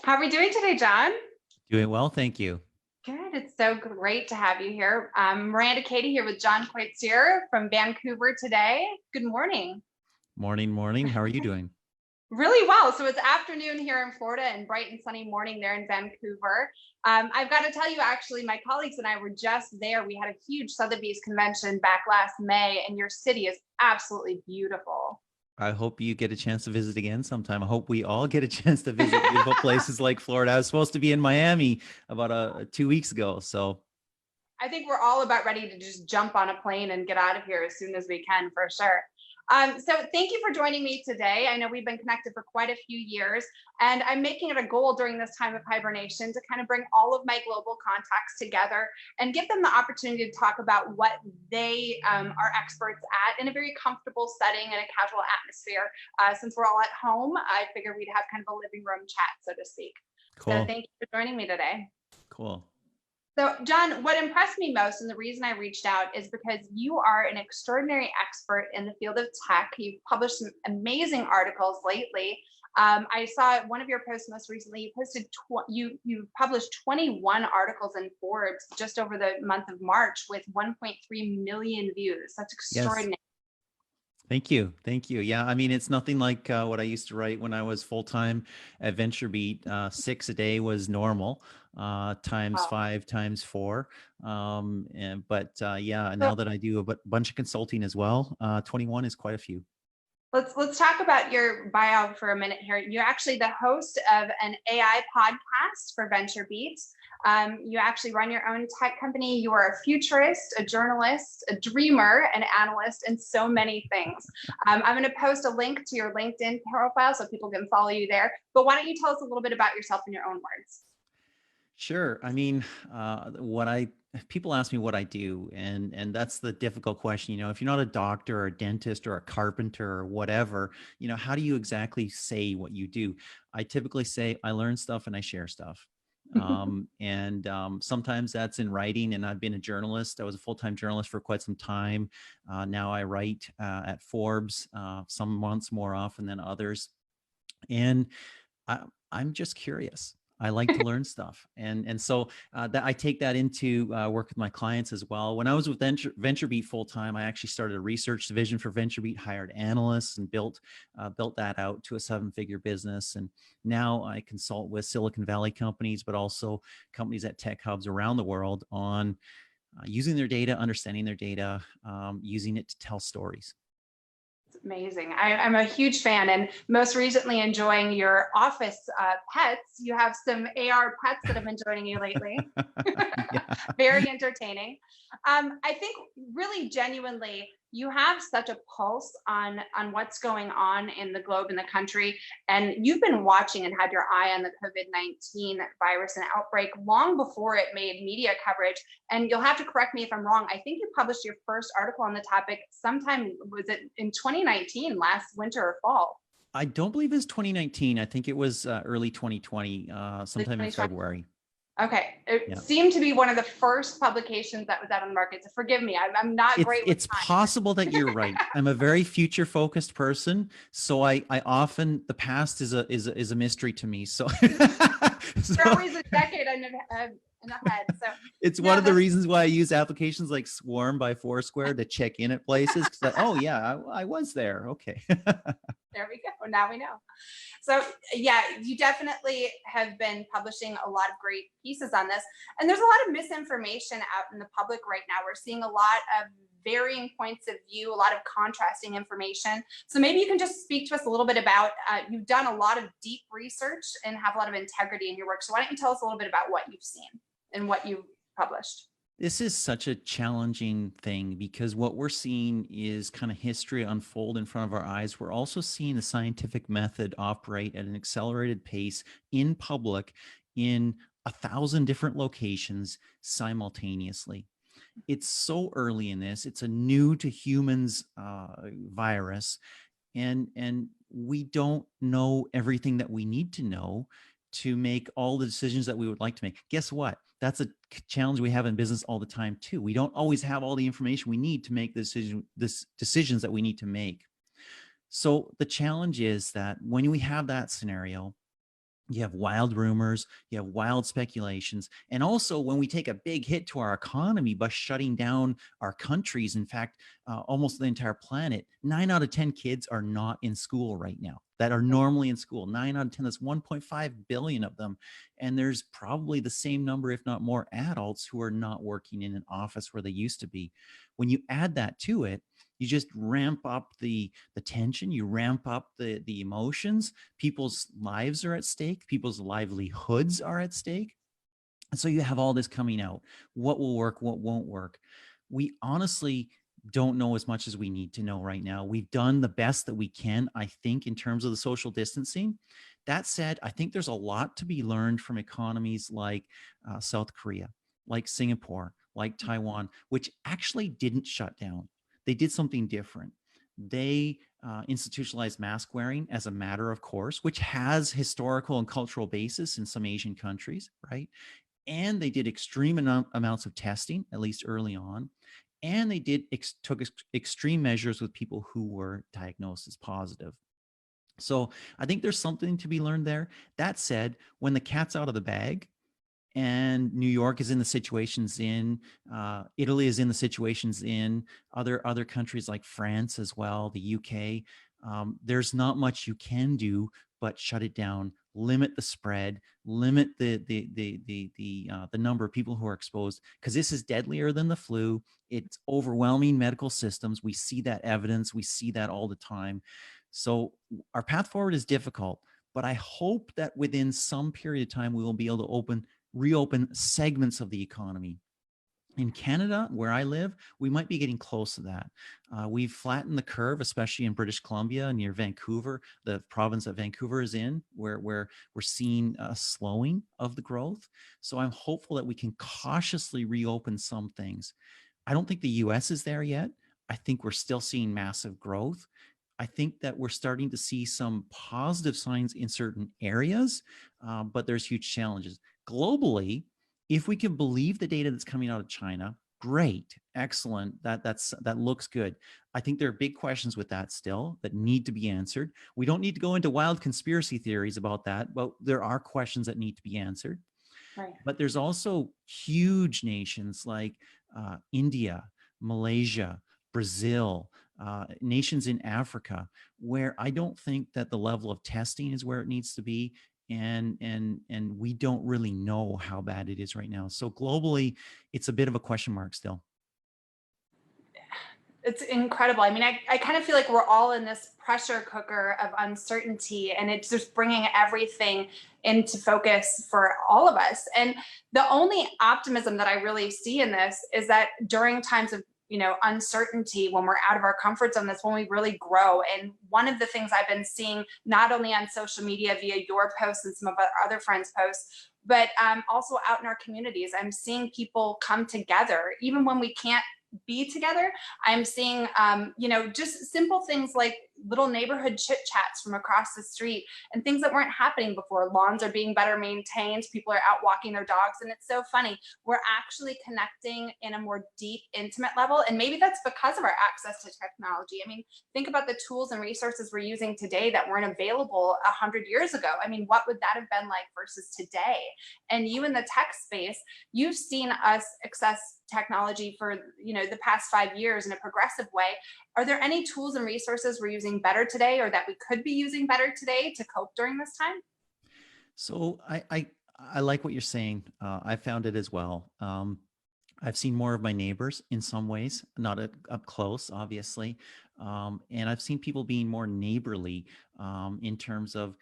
How are we doing today, John? Doing well, thank you. Good. It's so great to have you here. Miranda.Cady here with John Koetsier from Vancouver today. Good morning. Morning. How are you doing? Really well. So it's afternoon here in Florida and bright and sunny morning there in Vancouver. I've got to tell you, actually, my colleagues and I were just there. We had a huge Sotheby's convention back last May, and your city is absolutely beautiful. I hope you get a chance to visit again sometime. I hope we all get a chance to visit beautiful places like Florida. I was supposed to be in Miami about 2 weeks ago. So I think we're all about ready to just jump on a plane and get out of here as soon as we can, for sure. So thank you for joining me today. I know we've been connected for quite a few years, and I'm making it a goal during this time of hibernation to kind of bring all of my global contacts together and give them the opportunity to talk about what they are experts at in a very comfortable setting and a casual atmosphere. Since we're all at home, I figured we'd have kind of a living room chat, so to speak. cool. So thank you for joining me today. Cool. So, John, what impressed me most, and the reason I reached out, is because you are an extraordinary expert in the field of tech. You've published some amazing articles lately. I saw one of your posts most recently. You posted you published 21 articles in Forbes just over the month of March with 1.3 million views. That's extraordinary. Yes. Thank you. Yeah, I mean, it's nothing like what I used to write when I was full-time at VentureBeat. 6 a day was normal, times Wow. 5, times 4. But yeah, So now that I do a bunch of consulting as well, 21 is quite a few. let's talk about your bio for a minute here. You're actually the host of an AI podcast for VentureBeat. You actually run your own tech company. You are a futurist, a journalist, a dreamer, an analyst, and so many things. I'm going to post a link to your LinkedIn profile so people can follow you there. But why don't you tell us a little bit about yourself in your own words? Sure. I mean, people ask me what I do, and that's the difficult question. If you're not a doctor or a dentist or a carpenter or whatever, how do you exactly say what you do? I typically say I learn stuff and I share stuff. Sometimes that's in writing, and I've been a journalist. I was a full-time journalist for quite some time. Now I write at Forbes, some months more often than others. And I'm just curious. I like to learn stuff. And so that I take that into work with my clients as well. When I was with VentureBeat full-time, I actually started a research division for VentureBeat, hired analysts, and built that out to a 7-figure business. And now I consult with Silicon Valley companies, but also companies at tech hubs around the world on using their data, understanding their data, using it to tell stories. Amazing. I'm a huge fan, and most recently enjoying your office pets. You have some AR pets that have been joining you lately. Yeah. Very entertaining. I think really genuinely, you have such a pulse on what's going on in the globe, in the country, and you've been watching and had your eye on the COVID-19 virus and outbreak long before it made media coverage. And you'll have to correct me if I'm wrong. I think you published your first article on the topic sometime, was it in 2019, last winter or fall? I don't believe it's 2019. I think it was early 2020, sometime in 2020. February. Okay. It Yeah. seemed to be one of the first publications that was out on the market. So forgive me, I'm not great with It's time. possible that you're right. I'm a very future focused person. So I often, the past is a mystery to me. So, You're always a decade ahead. So it's one of the reasons why I use applications like Swarm by Foursquare to check in at places. Because oh yeah, I was there. Okay. There we go. Now we know. So yeah, you definitely have been publishing a lot of great pieces on this. And there's a lot of misinformation out in the public right now. We're seeing a lot of varying points of view, a lot of contrasting information. So maybe you can just speak to us a little bit about, you've done a lot of deep research and have a lot of integrity in your work. So why don't you tell us a little bit about what you've seen and what you've published? This is such a challenging thing because what we're seeing is kind of history unfold in front of our eyes. We're also seeing the scientific method operate at an accelerated pace in public in 1,000 different locations simultaneously. It's so early in this. It's a new to humans virus, and we don't know everything that we need to know to make all the decisions that we would like to make. Guess what? That's a challenge we have in business all the time too. We don't always have all the information we need to make the decisions that we need to make. So the challenge is that when we have that scenario, You have wild rumors, you have wild speculations. And also, when we take a big hit to our economy by shutting down our countries, in fact, almost the entire planet, 9 out of 10 kids are not in school right now that are normally in school. 9 out of 10, that's 1.5 billion of them. And there's probably the same number, if not more, adults who are not working in an office where they used to be. When you add that to it, you just ramp up the tension, you ramp up the emotions. People's lives are at stake, people's livelihoods are at stake. And so you have all this coming out. What will work, what won't work? We honestly don't know as much as we need to know right now. We've done the best that we can, I think, in terms of the social distancing. That said, I think there's a lot to be learned from economies like South Korea, like Singapore, like Taiwan, which actually didn't shut down. They did something different. They institutionalized mask wearing as a matter of course, which has historical and cultural basis in some Asian countries, right? And they did extreme amounts of testing, at least early on. And they took extreme measures with people who were diagnosed as positive. So I think there's something to be learned there. That said, when the cat's out of the bag, and New York is in the situations in, Italy is in the situations in, other countries like France as well, the UK. There's not much you can do but shut it down, limit the spread, limit the number of people who are exposed, because this is deadlier than the flu. It's overwhelming medical systems. We see that evidence. We see that all the time. So our path forward is difficult, but I hope that within some period of time we will be able to reopen segments of the economy. In Canada, where I live, we might be getting close to that. We've flattened the curve, especially in British Columbia near Vancouver, the province that Vancouver is in, where we're seeing a slowing of the growth. So I'm hopeful that we can cautiously reopen some things. I don't think the US is there yet. I think we're still seeing massive growth. I think that we're starting to see some positive signs in certain areas, but there's huge challenges. Globally, if we can believe the data that's coming out of China, great, excellent. That looks good. I think there are big questions with that still that need to be answered. We don't need to go into wild conspiracy theories about that, but there are questions that need to be answered. Right. But there's also huge nations like India, Malaysia, Brazil, nations in Africa, where I don't think that the level of testing is where it needs to be. And we don't really know how bad it is right now. So globally, it's a bit of a question mark still. It's incredible. I mean, I kind of feel like we're all in this pressure cooker of uncertainty, and it's just bringing everything into focus for all of us. And the only optimism that I really see in this is that during times of uncertainty, when we're out of our comfort zone, that's when we really grow. And one of the things I've been seeing, not only on social media via your posts and some of our other friends' posts, but also out in our communities, I'm seeing people come together, even when we can't be together. I'm seeing, just simple things like little neighborhood chit chats from across the street and things that weren't happening before. Lawns are being better maintained. People are out walking their dogs. And it's so funny. We're actually connecting in a more deep, intimate level. And maybe that's because of our access to technology. I mean, think about the tools and resources we're using today that weren't available 100 years ago. I mean, what would that have been like versus today? And you in the tech space, you've seen us access technology for the past 5 years in a progressive way. Are there any tools and resources we're using better today, or that we could be using better today to cope during this time? So I like what you're saying. I found it as well. I've seen more of my neighbors in some ways, not up close, obviously. And I've seen people being more neighborly in terms of,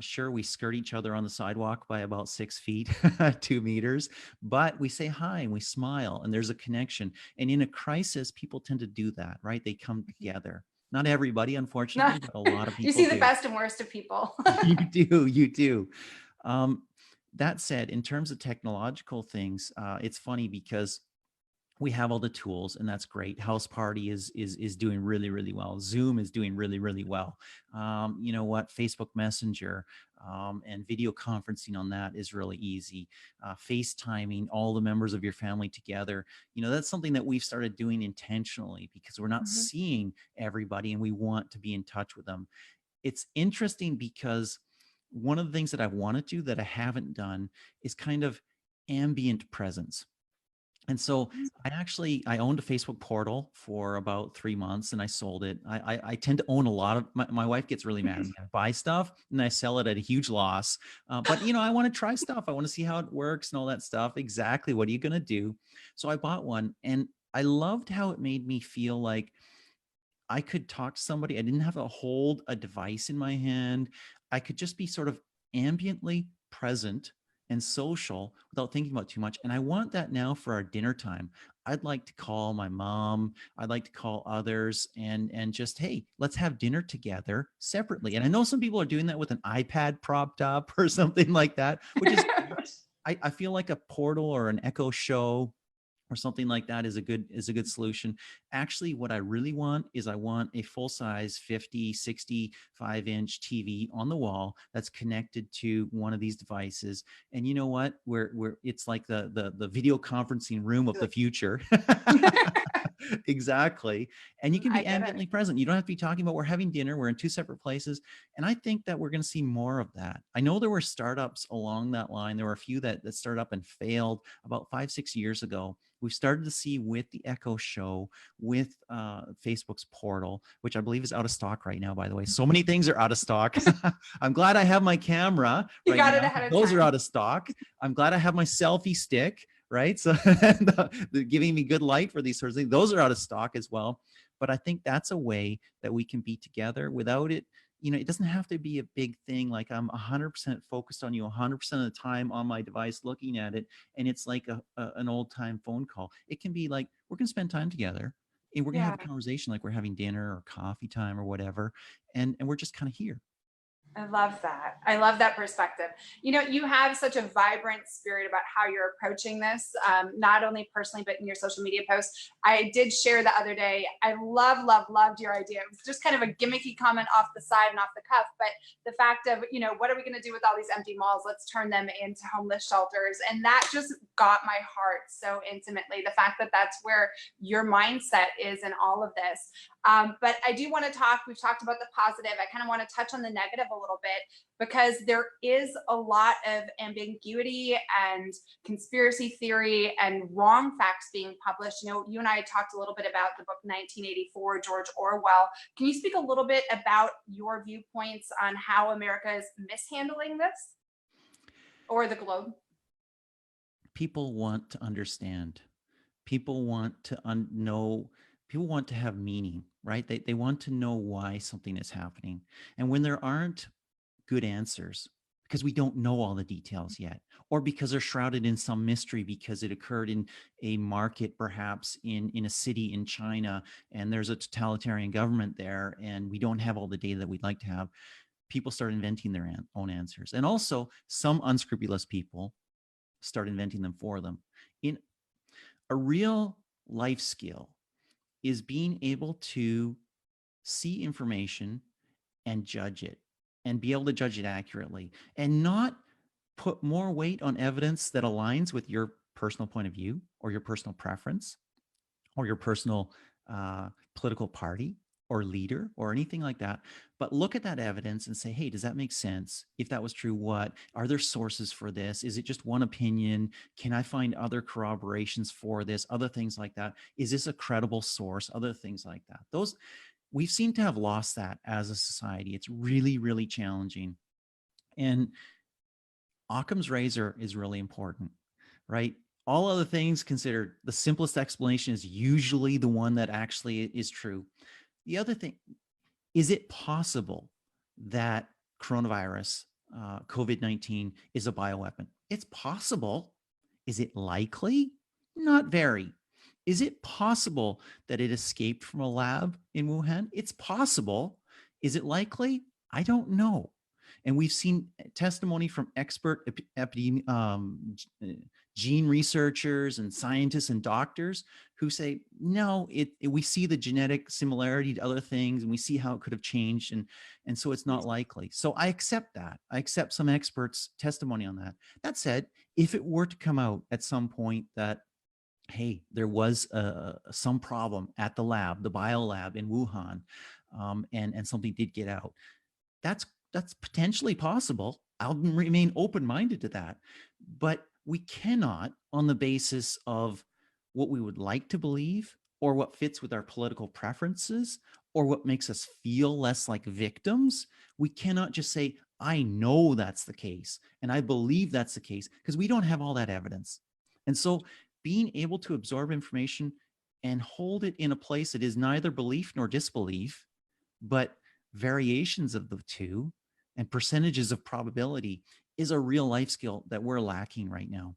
sure, we skirt each other on the sidewalk by about 6 feet, 2 meters, but we say hi and we smile and there's a connection. And in a crisis, people tend to do that, right? They come together. Not everybody, unfortunately, but a lot of You people see the do. best and worst of people. You do. Um, that said, in terms of technological things, it's funny because we have all the tools and that's great. House Party is doing really, really well. Zoom is doing really, really well. You know what? Facebook Messenger and video conferencing on that is really easy. FaceTiming all the members of your family together. That's something that we've started doing intentionally because we're not Mhm. seeing everybody and we want to be in touch with them. It's interesting because one of the things that I want to do that I haven't done is kind of ambient presence. And so I owned a Facebook portal for about 3 months and I sold it. I tend to own a lot of, my wife gets really mad at me. I buy stuff and I sell it at a huge loss. But I want to try stuff. I want to see how it works and all that stuff. Exactly. What are you going to do? So I bought one and I loved how it made me feel like I could talk to somebody. I didn't have to hold a device in my hand. I could just be sort of ambiently present and social without thinking about too much. And I want that now for our dinner time. I'd like to call my mom. I'd like to call others and just, hey, let's have dinner together separately. And I know some people are doing that with an iPad propped up or something like that, which is, I feel like a portal or an Echo Show or something like that is a good solution. Actually, what I really want is I want a full-size 50, 65-inch TV on the wall that's connected to one of these devices. And you know what? It's like the video conferencing room of the future. Exactly. And you can be ambiently present. You don't have to be talking about we're having dinner. We're in two separate places. And I think that we're going to see more of that. I know there were startups along that line. There were a few that started up and failed about 5-6 years ago. We've started to see with the Echo Show, with Facebook's portal, which I believe is out of stock right now, by the way. So many things are out of stock. I'm glad I have my camera You right got now. it ahead of Those time. are out of stock. I'm glad I have my selfie stick, right? So they're giving me good light for these sorts of things. Those are out of stock as well. But I think that's a way that we can be together without it. It doesn't have to be a big thing. Like I'm 100% focused on you 100% of the time on my device looking at it. And it's like an old time phone call. It can be like, we're going to spend time together and we're going to have a conversation like we're having dinner or coffee time or whatever. And we're just kind of here. I love that. I love that perspective. You have such a vibrant spirit about how you're approaching this, not only personally, but in your social media posts. I did share the other day. I loved your idea. It was just kind of a gimmicky comment off the side and off the cuff, but the fact of, what are we going to do with all these empty malls? Let's turn them into homeless shelters. And that just got my heart so intimately. The fact that that's where your mindset is in all of this. But I do want to we've talked about the positive. I kind of want to touch on the negative a little bit because there is a lot of ambiguity and conspiracy theory and wrong facts being published. You and I talked a little bit about the book 1984, George Orwell. Can you speak a little bit about your viewpoints on how America is mishandling this or the globe? People want to understand. People want to know. People want to have meaning, right? They want to know why something is happening. And when there aren't good answers, because we don't know all the details yet, or because they're shrouded in some mystery because it occurred in a market, perhaps in a city in China, and there's a totalitarian government there, and we don't have all the data that we'd like to have, people start inventing their own answers. And also some unscrupulous people start inventing them for them. In a real life skill is being able to see information and judge it and be able to judge it accurately and not put more weight on evidence that aligns with your personal point of view or your personal preference or your personal political party or leader or anything like that, but look at that evidence and say, hey, does that make sense? If that was true, what are there sources for this? Is it just one opinion? Can I find other corroborations for this? Other things like that. Is this a credible source? Other things like that. We seem to have lost that as a society. It's really, really challenging. And Occam's razor is really important, right? All other things considered, the simplest explanation is usually the one that actually is true. The other thing, is it possible that coronavirus, COVID-19, is a bioweapon? It's possible. Is it likely? Not very. Is it possible that it escaped from a lab in Wuhan? It's possible. Is it likely? I don't know. And we've seen testimony from expert gene researchers and scientists and doctors who say, no, we see the genetic similarity to other things and we see how it could have changed. And so it's not likely. So I accept that. I accept some experts' testimony on that. That said, if it were to come out at some point that, hey, there was some problem at the lab, the biolab in Wuhan, and something did get out, that's That's potentially possible. I'll remain open-minded to that. But we cannot, on the basis of what we would like to believe or what fits with our political preferences or what makes us feel less like victims, we cannot just say, I know that's the case and I believe that's the case, because we don't have all that evidence. And so being able to absorb information and hold it in a place that is neither belief nor disbelief, but variations of the two and percentages of probability is a real life skill that we're lacking right now.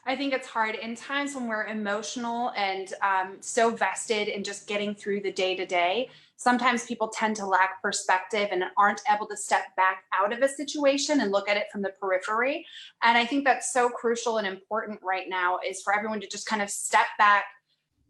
I think it's hard in times when we're emotional and so vested in just getting through the day to day. Sometimes people tend to lack perspective and aren't able to step back out of a situation and look at it from the periphery. And I think that's so crucial and important right now is for everyone to just kind of step back,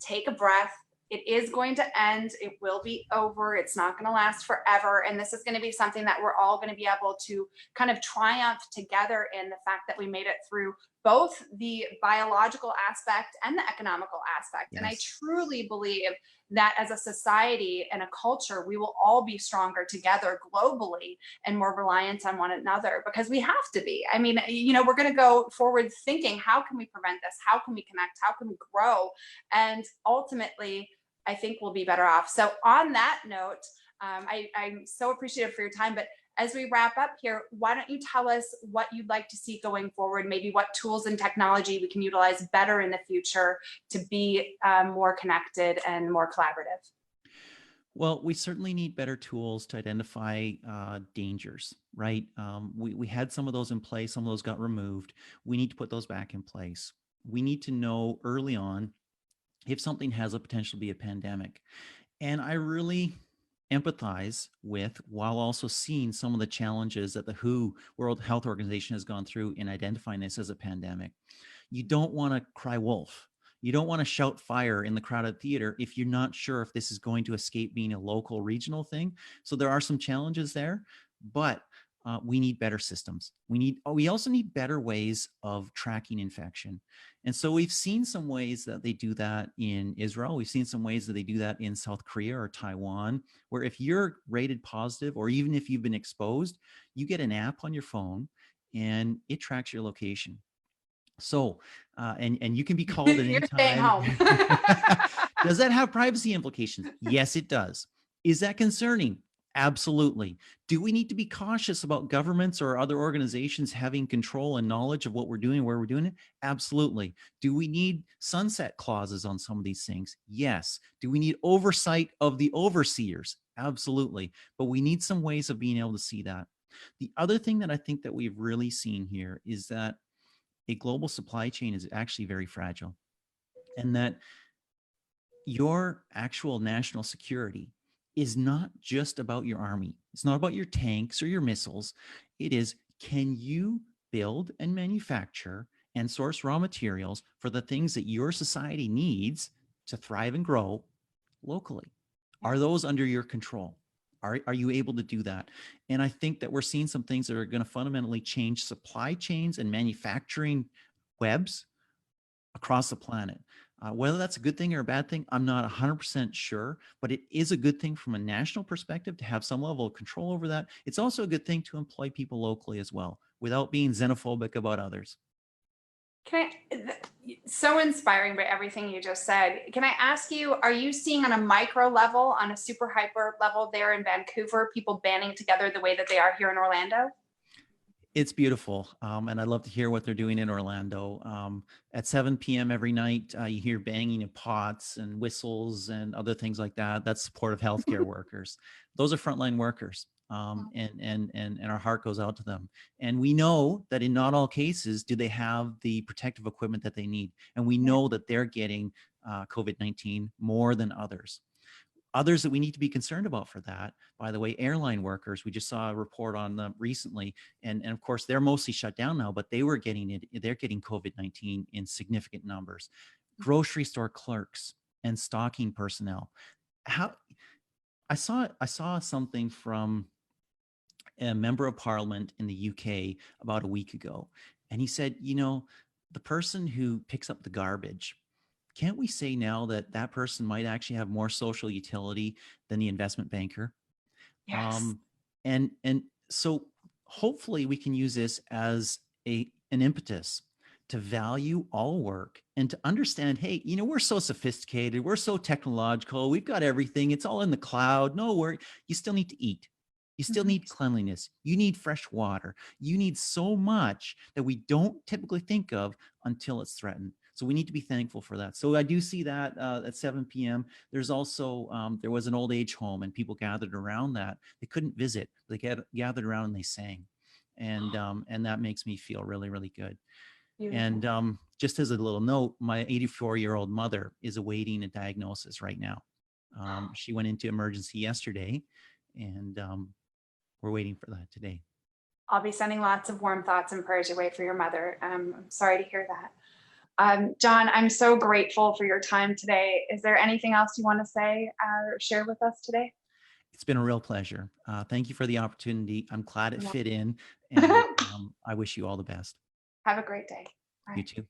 take a breath. It is going to end. It will be over. It's not going to last forever. And this is going to be something that we're all going to be able to kind of triumph together in the fact that we made it through both the biological aspect and the economical aspect. Yes. And I truly believe that as a society and a culture, we will all be stronger together globally and more reliant on one another because we have to be. I mean, we're going to go forward thinking, how can we prevent this? How can we connect? How can we grow? And ultimately, I think we'll be better off. So on that note, I'm so appreciative for your time, but as we wrap up here, why don't you tell us what you'd like to see going forward, maybe what tools and technology we can utilize better in the future to be more connected and more collaborative? Well, we certainly need better tools to identify dangers, right? We had some of those in place, some of those got removed. We need to put those back in place. We need to know early on if something has a potential to be a pandemic. And I really empathize with, while also seeing some of the challenges that the WHO, World Health Organization, has gone through in identifying this as a pandemic. You don't want to cry wolf. You don't want to shout fire in the crowded theater if you're not sure if this is going to escape being a local, regional thing. So there are some challenges there, but we need better systems. We also need better ways of tracking infection. And so we've seen some ways that they do that in Israel. We've seen some ways that they do that in South Korea or Taiwan, where if you're rated positive, or even if you've been exposed, you get an app on your phone and it tracks your location. So, and you can be called at any You're staying time. home. Does that have privacy implications? Yes, it does. Is that concerning? Absolutely. Do we need to be cautious about governments or other organizations having control and knowledge of what we're doing, where we're doing it? Absolutely. Do we need sunset clauses on some of these things? Yes. Do we need oversight of the overseers? Absolutely. But we need some ways of being able to see that. The other thing that I think that we've really seen here is that a global supply chain is actually very fragile, and that your actual national security is not just about your army. It's not about your tanks or your missiles. It is, can you build and manufacture and source raw materials for the things that your society needs to thrive and grow locally? Are those under your control? Are you able to do that? And I think that we're seeing some things that are going to fundamentally change supply chains and manufacturing webs across the planet. Whether that's a good thing or a bad thing, I'm not 100% sure, but it is a good thing from a national perspective to have some level of control over that. It's also a good thing to employ people locally as well, without being xenophobic about others. So inspiring by everything you just said. Can I ask you, are you seeing on a micro level, on a super hyper level there in Vancouver, people banding together the way that they are here in Orlando? It's beautiful. And I'd love to hear what they're doing in Orlando. At 7 p.m. every night, you hear banging of pots and whistles and other things like that. That's supportive healthcare workers. Those are frontline workers. And our heart goes out to them. And we know that in not all cases do they have the protective equipment that they need. And we know that they're getting COVID-19 more than others. Others that we need to be concerned about for that, by the way, airline workers. We just saw a report on them recently, and of course they're mostly shut down now, but they're getting COVID-19 in significant numbers. Grocery store clerks and stocking personnel. How I saw something from a member of parliament in the UK about a week ago, and he said, the person who picks up the garbage, can't we say now that that person might actually have more social utility than the investment banker? Yes. And so hopefully we can use this as an impetus to value all work and to understand, hey, we're so sophisticated, we're so technological, we've got everything, it's all in the cloud, no work. You still need to eat. You still need cleanliness. You need fresh water. You need so much that we don't typically think of until it's threatened. So we need to be thankful for that. So I do see that at 7 p.m. There's also, there was an old age home and people gathered around that. They couldn't visit. They gathered around and they sang. And that makes me feel really, really good. Beautiful. And just as a little note, my 84-year-old mother is awaiting a diagnosis right now. She went into emergency yesterday, and we're waiting for that today. I'll be sending lots of warm thoughts and prayers your way for your mother. I'm sorry to hear that. John, I'm so grateful for your time today. Is there anything else you want to say or share with us today? It's been a real pleasure. Thank you for the opportunity. I'm glad it fit in, and I wish you all the best. Have a great day. You too.